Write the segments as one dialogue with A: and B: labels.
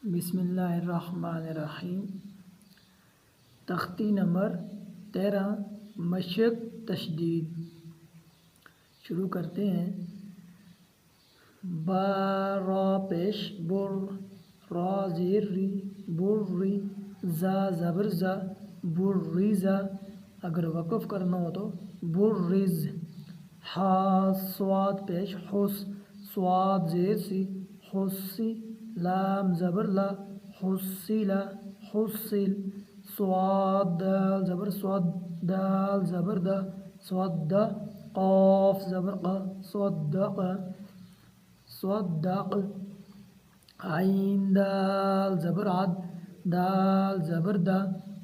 A: بسم اللہ الرحمن الرحیم۔ تختی نمبر 13 مشق تشدید شروع کرتے ہیں۔ با را پیش بر، را زیر ری بر ری، زا زبر زا بر ریزا، اگر وقف کرنا ہو تو بر ریز۔ ہا سواد پیش حس، سواد زیر سی حسی، لام زبر لا حسیلا حسیل۔ سواد دال زبر سواد، دال زبر دا سودا، قاف زبر قا صدق صدق۔ عین دال زبر عد، دال زبر دا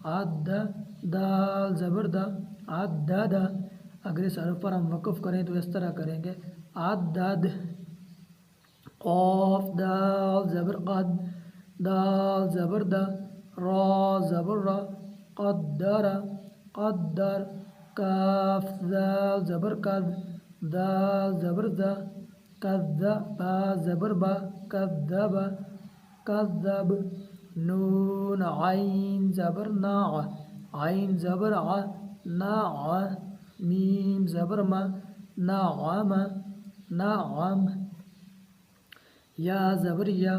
A: عد، دال زبر دا عدد۔ اگر اس حرف پر ہم وقف کریں تو اس طرح کریں گے عدد۔ قاف دال زبر قد، دال زبر دا، را زبر را قدر قدر۔ کاف دال زبر قد، دال زبر دا کذب، با زبر با کذب کذب۔ نون عین زبر نا، عین زبر ع نع، میم زبر ما نعم نعم۔ یا زبر یا،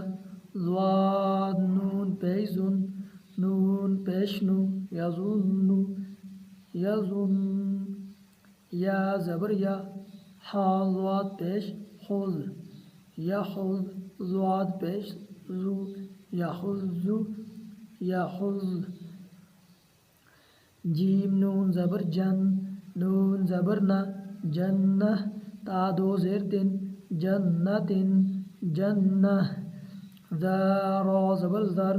A: ضاد نون پیش زن، نون پیش نو یظن یظن۔ یا زبر یا، ہا ضاد پیش خذ، یخذ، ضاد پیش زو یخذ یخذ۔ جیم نون زبر جن، نون زبر نہ جنہ، تا دو زیر تن جنت جنہ۔ ذا را زبر ذر،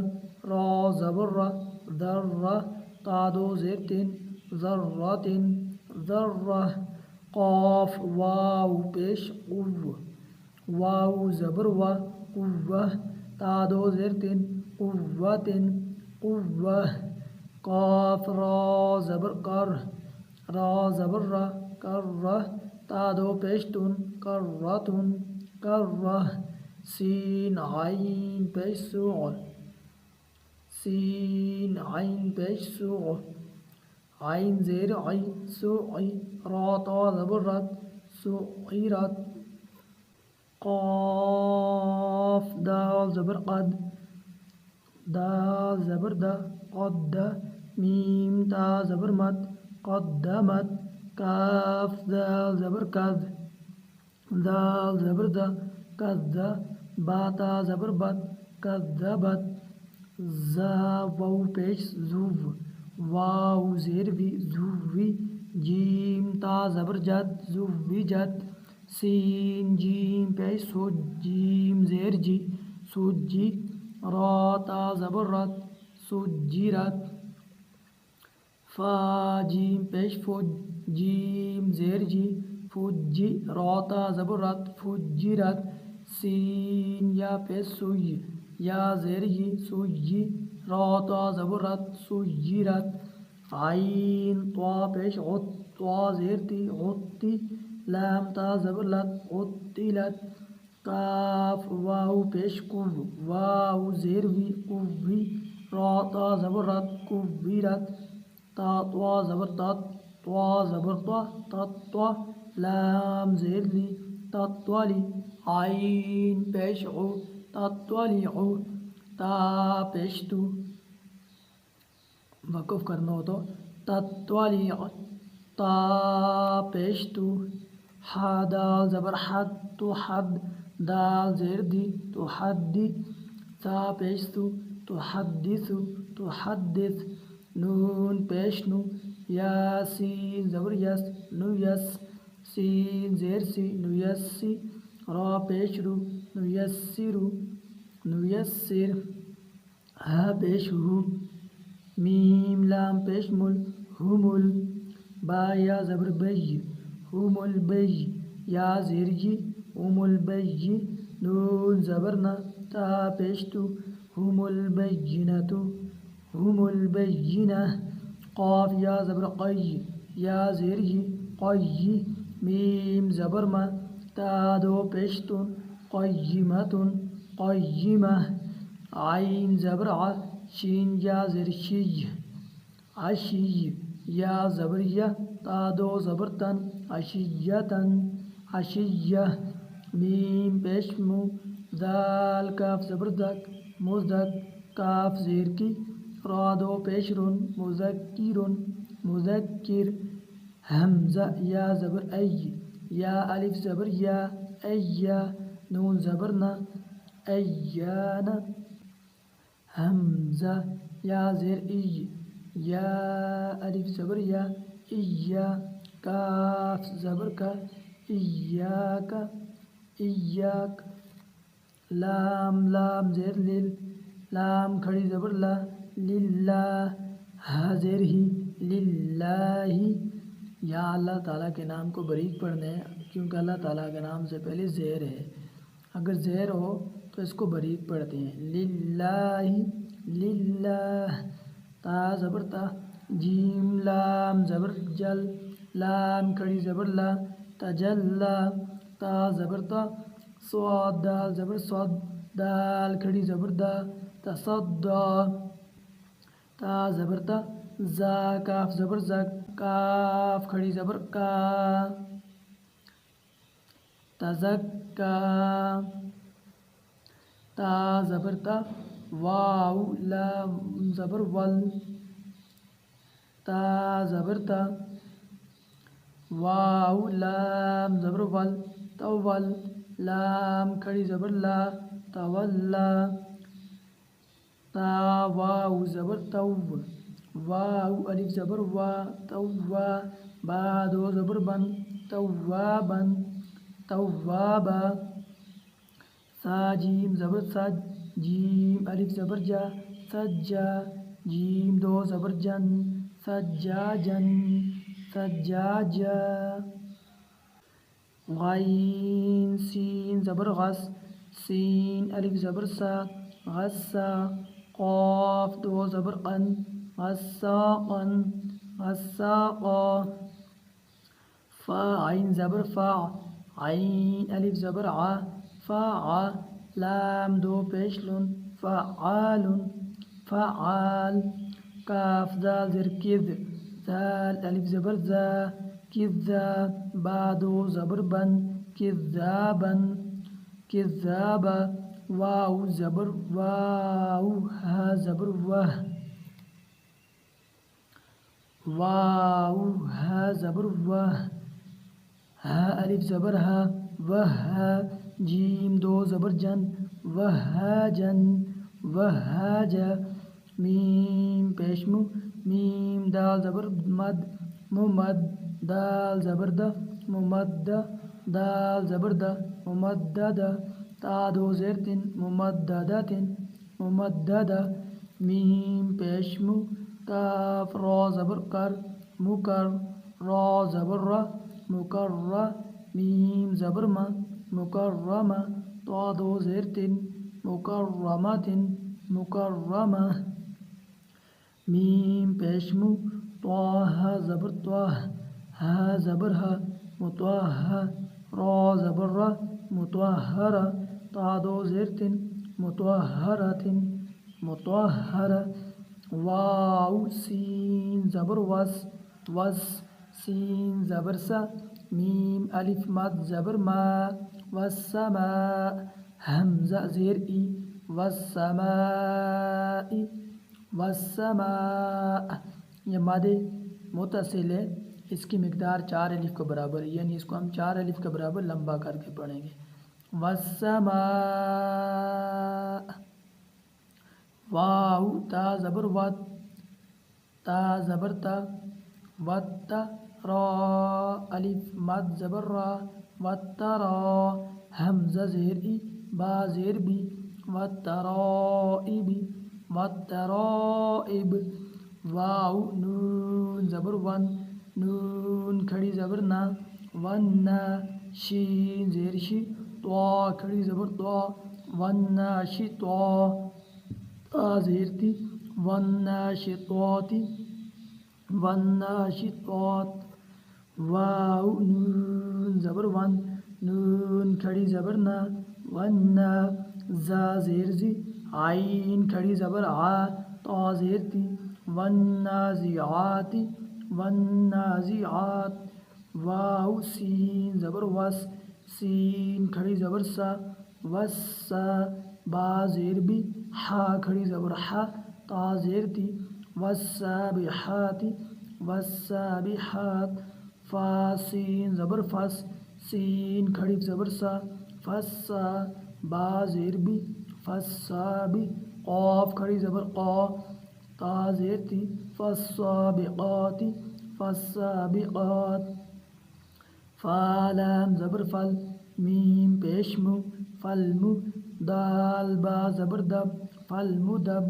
A: را زبر را ذرہ، تا دو زیر تن ذرۃ ذرہ۔ قاف واو پیش قو، واو زبر وا قوہ، تا دو زیر تن قوۃ قوہ۔ قاف را زبر کر، را زبر را کرہ، تا دو پیش تن کرۃ کرہ۔ سین عین پیش سو، سین عین پیش سو، عین زیر عی سوعی، را تا زبر رت سعیرت۔ قاف دال زبر قد، دال زبر دا قد، میم تا زبر مت قدمت۔ کاف دال زبر کذ، دال زبر دا کذ، با تا زبر بد کذبت۔ زا واو پیش زو، واو زیر وی زوی، جیم تا زبر جد زوجت۔ سین جیم پیش سوج، جیم زیر جی سوجی، را تا زبر رت سجرت۔ فا جیم پیش فج، جیم زیر جی فجی، را تا زبر رت فجرت۔ سین یا پیش سوی، یا زیر جی سوجی، را تا زبر رت سجرت۔ عین طا پیش عط، طا زیر تی عطی، لام تا زبر لت عطلت۔ کاف واو پیش کو، واو زیر وی قوی، را تا زبر رت قویرت۔ تا طوا زبر تت، طوا زبر طا تطوا، لام زیر لی تطولی۔ عین پیش عو تطولیع، تا پیش تو وقف کرنا ہو تو تطولیع تا پیش تو۔ ہا دال زبر حد، تو حد، دال زیر دی تو حدی، تا پیش تو حدث تو حدث۔ نون پیش نو، یا سین زبر یس نو یس، سین زیر سی نو یسی، را پیش رو نو یسرو نو یسر۔ ہا پیش ہو، میم لام پیش مل ہمل، با یا زبر بی ہم البی، یا زیر جی ہم البی، نون زبر نہ، تا پیش تو ہم البینۃ ہم البینہ۔ قاف یا زبر قی، یا زیر جی قی، میم زبر ما، تا دو پیش تن قیمۃ قیمہ۔ عین زبر ع شین یا زیر شی عشی یا زبر یا تا دو زبر تن عشیتن عشیہ میم پیش مو دال کاف زبر دک مزدک کاف زیر کی را دو پیش رن مذکرن مذکر حمزہ یا زبر ای یا الف زبر یا ایا نون زبر نا ایانا حمزہ یا زیر ای یا الف زبر یا ایا کاف زبر کا ایاک ایاک لام لام زیر لیل لام کھڑی زبر لا للہ ہا زیر ہی للہ یا اللہ تعالیٰ کے نام کو باریک پڑھنا ہے کیونکہ اللہ تعالیٰ کے نام سے پہلے زیر ہے، اگر زیر ہو تو اس کو باریک پڑھتے ہیں للہ للہ تا زبر تا جیم لام زبر جل لام کھڑی زبر لا تجلا تا زبر تا صاد دال زبر صاد دال کھڑی زبر دا تصدا تا زبر تا زا کاف زبر زک کاف کھڑی زبر کا تزکا تا زبر تا واو لام زبر ول تا زبر تا واو لام زبر ول تول لام کھڑی زبر لا تولا تا واو زبر تو واو الف زبر وا توا با دو زبر بن توابن توابا سا جیم زبر سج جیم الف زبر جا سجا جیم دو زبر جن سجاجن سجاجا غین سین زبر غس سین الف زبر سا غسا قاف دو زبر قن غساقن غساقا فا عین زبر فا عین الف زبر ع فا لام دو پیش لن فعال فعال کاف دال زر کذ دال الف زبر ذا کذا با دو زبر بن کذابن کذابا واو زبر واو ہا زبر وہ واو ہا زبر وہ ہا الف زبر ہا وہ جیم دو زبر جن وہاجن وہاجا میم پیش مو میم دال زبر مد ممد دال زبر د ممد دال زبر د ممدد تا دو زیر تن ممددت ممدد میم پیش مو کاف را زبر کر مکر را زبر را مکر میم زبر ما مکرمہ تا دو زیر تن مکرمت مکرمہ میم پیش مو طه زبر طه ها زبر ها مطهر را زبر را مطهرہ تا دو زیر تن مطهرۃ مطهرہ واو سین زبر وس وس سین زبر سا میم الف مد زبر ما والسماء حمزہ زیر ای والسماء والسماء یہ مد متصل ہے، اس کی مقدار 4 الف کے برابر ہے، یعنی اس کو ہم 4 الف کے برابر لمبا کر کے پڑھیں گے والسماء واو تا زبر وت تا زبر تا وت را الف مد زبر را وترا حمزہ زیر ای با زیر بی وترائب وترائب واو نون زبر ون نون کھڑی زبر نا ون شین زیر شی طا کھڑی زبر طا ون شی طا تا زیر تی ون شطاتی ون شطات واو نون زبر ون نون کھڑی زبر نا ون زا زیر زی عین کھڑی زبر آ تا زیر تی والنازعات والنازعات واو سین زبر وس سین کھڑی زبر سا وسا با زیر بی حا کھڑی زبر حا تا زیر تی والسابحات والسابحات فا سین زبر فس سین کھڑی زبر سا فسا با زیر بی فسا بی قاف کھڑی زبر قا تا زیر تی فالسابقات فالسابقات فا لام زبر فل میم پیشمو فلمو دال با زبر دب فالمدب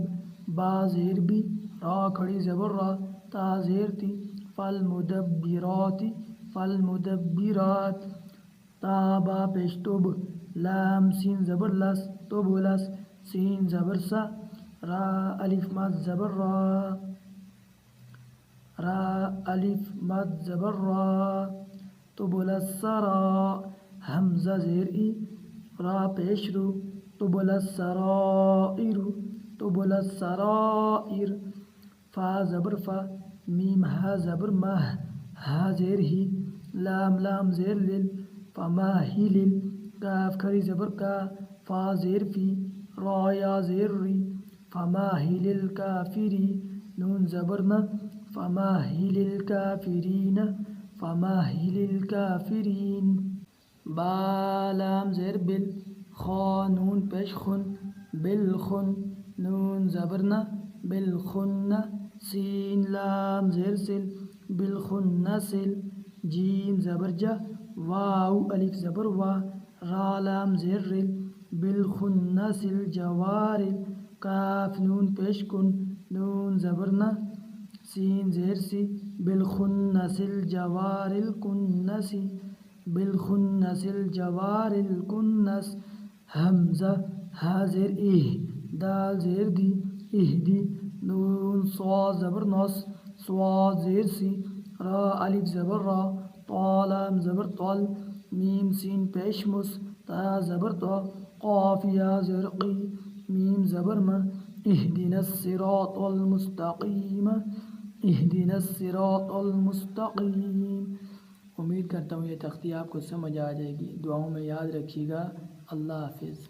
A: با زیر بی را کھڑی زبر را تا زیر تی فالمدبرات فالمدبرات تا با پیش تب لام سین زبر لس تب لس سین زبر سا را الف مد زبر را را الف مد زبر را تبل السرا حمزہ زیر ای را پیش رو تبل السرائر تبل السرائر فا زبر فا میم ہا زبر مہ ہا زیر ہی لام لام زیر لل فما ہی لل کاف کھڑی زبر کا فا زیر فی را یا زیر ری فما ہی لل کافری نون زبر نہ فما ہی لل کافرین فما ہی لل کافرین با لام زیر بل خا نون پیش خن بالخن نون زبر نہ بالخن سین لام زیر سل بالخن سل جیم زبر جا واو الف زبر وا را لام زیر رل بالخن سل جوارل کاف نون پیش کن نون زبر نہ سین زیر سی بالخنس الجوار الکنس بالخنس الجوار الکنس حمزہ ہا زیر دال زیر دی دی نون صاد زبر نص صاد زیر سی را الف زبر را طا لام زبر طل میم سین پیش مس تا زبر تا قاف یا زیر قی میم زبر ما اهدنا الصراط المستقیم اهدنا الصراط المستقیم۔ امید کرتا ہوں یہ تختی آپ کو سمجھ آ جائے گی، دعاؤں میں یاد رکھیے گا۔ اللہ حافظ۔